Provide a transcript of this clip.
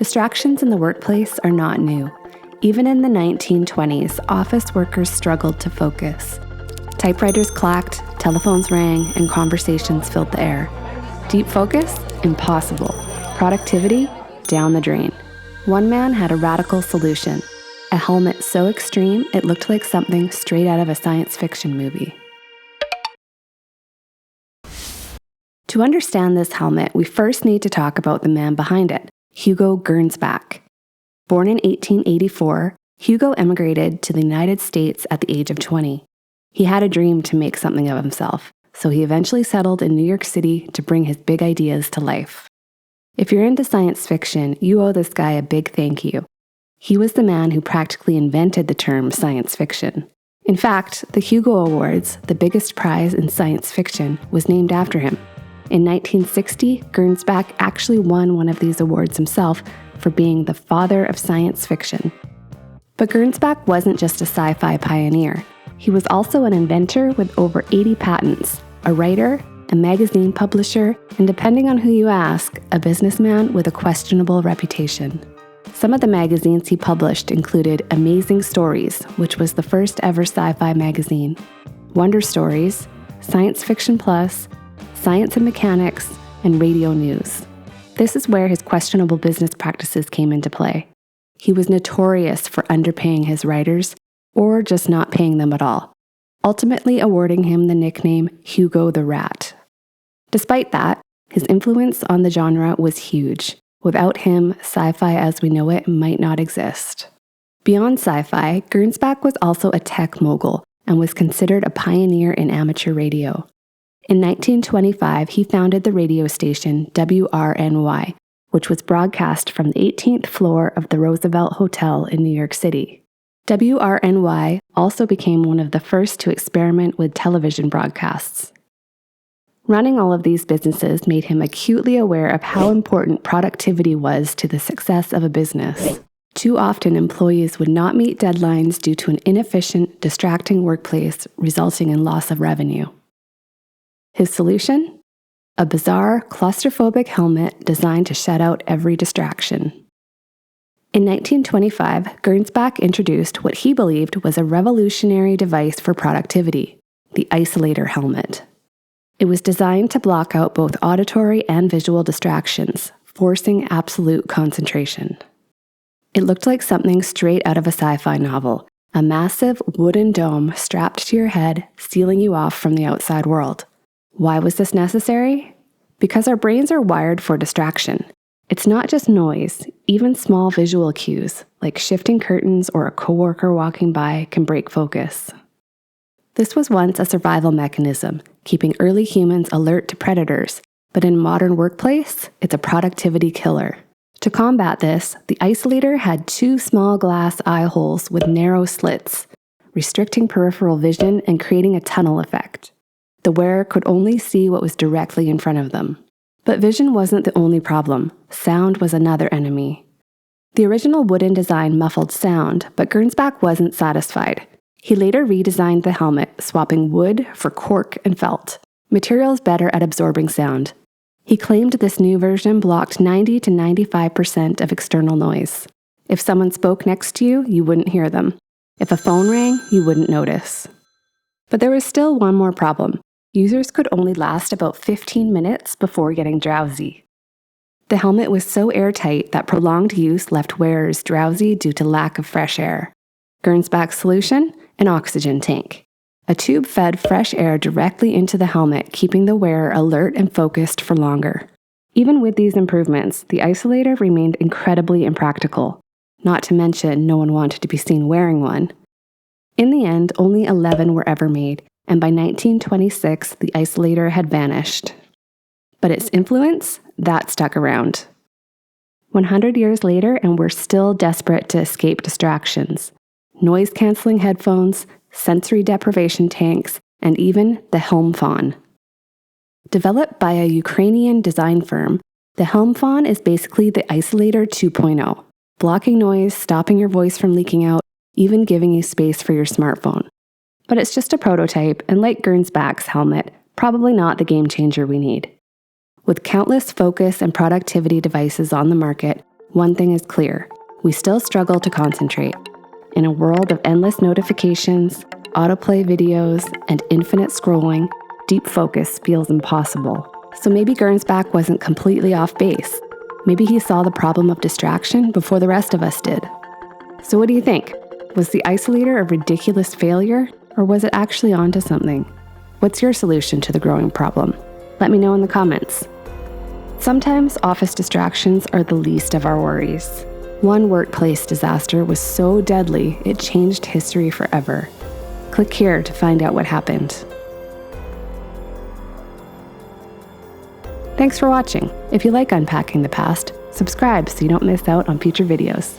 Distractions in the workplace are not new. Even in the 1920s, office workers struggled to focus. Typewriters clacked, telephones rang, and conversations filled the air. Deep focus? Impossible. Productivity? Down the drain. One man had a radical solution. A helmet so extreme it looked like something straight out of a science fiction movie. To understand this helmet, we first need to talk about the man behind it, Hugo Gernsback. Born in 1884, Hugo emigrated to the United States at the age of 20. He had a dream to make something of himself, so he eventually settled in New York City to bring his big ideas to life. If you're into science fiction, you owe this guy a big thank you. He was the man who practically invented the term science fiction. In fact, the Hugo Awards, the biggest prize in science fiction, was named after him. In 1960, Gernsback actually won one of these awards himself for being the father of science fiction. But Gernsback wasn't just a sci-fi pioneer. He was also an inventor with over 80 patents, a writer, a magazine publisher, and depending on who you ask, a businessman with a questionable reputation. Some of the magazines he published included Amazing Stories, which was the first ever sci-fi magazine, Wonder Stories, Science Fiction Plus, Science and Mechanics, and Radio News. This is where his questionable business practices came into play. He was notorious for underpaying his writers or just not paying them at all, ultimately awarding him the nickname Hugo the Rat. Despite that, his influence on the genre was huge. Without him, sci-fi as we know it might not exist. Beyond sci-fi, Gernsback was also a tech mogul and was considered a pioneer in amateur radio. In 1925, he founded the radio station WRNY, which was broadcast from the 18th floor of the Roosevelt Hotel in New York City. WRNY also became one of the first to experiment with television broadcasts. Running all of these businesses made him acutely aware of how important productivity was to the success of a business. Too often, employees would not meet deadlines due to an inefficient, distracting workplace, resulting in loss of revenue. His solution? A bizarre, claustrophobic helmet designed to shut out every distraction. In 1925, Gernsback introduced what he believed was a revolutionary device for productivity, the Isolator Helmet. It was designed to block out both auditory and visual distractions, forcing absolute concentration. It looked like something straight out of a sci-fi novel, a massive wooden dome strapped to your head, sealing you off from the outside world. Why was this necessary? Because our brains are wired for distraction. It's not just noise, even small visual cues, like shifting curtains or a coworker walking by, can break focus. This was once a survival mechanism, keeping early humans alert to predators, but in modern workplace, it's a productivity killer. To combat this, the Isolator had 2 small glass eye holes with narrow slits, restricting peripheral vision and creating a tunnel effect. The wearer could only see what was directly in front of them. But vision wasn't the only problem. Sound was another enemy. The original wooden design muffled sound, but Gernsback wasn't satisfied. He later redesigned the helmet, swapping wood for cork and felt, materials better at absorbing sound. He claimed this new version blocked 90 to 95% of external noise. If someone spoke next to you, you wouldn't hear them. If a phone rang, you wouldn't notice. But there was still one more problem. Users could only last about 15 minutes before getting drowsy. The helmet was so airtight that prolonged use left wearers drowsy due to lack of fresh air. Gernsback's solution? An oxygen tank. A tube fed fresh air directly into the helmet, keeping the wearer alert and focused for longer. Even with these improvements, the Isolator remained incredibly impractical. Not to mention, no one wanted to be seen wearing one. In the end, only 11 were ever made, and by 1926, the Isolator had vanished. But its influence? That stuck around. 100 years later, and we're still desperate to escape distractions. Noise-canceling headphones, sensory deprivation tanks, and even the Helmphone. Developed by a Ukrainian design firm, the Helmphone is basically the Isolator 2.0, blocking noise, stopping your voice from leaking out, even giving you space for your smartphone. But it's just a prototype, and like Gernsback's helmet, probably not the game changer we need. With countless focus and productivity devices on the market, One thing is clear: we still struggle to concentrate. In a world of endless notifications, autoplay videos, and infinite scrolling, deep focus feels impossible. So maybe Gernsback wasn't completely off base. Maybe he saw the problem of distraction before the rest of us did. So what do you think? Was the Isolator a ridiculous failure, or was it actually onto something? What's your solution to the growing problem? Let me know in the comments. Sometimes office distractions are the least of our worries. One workplace disaster was so deadly it changed history forever. Click here to find out what happened. Thanks for watching. If you like Unpacking the Past, subscribe so you don't miss out on future videos.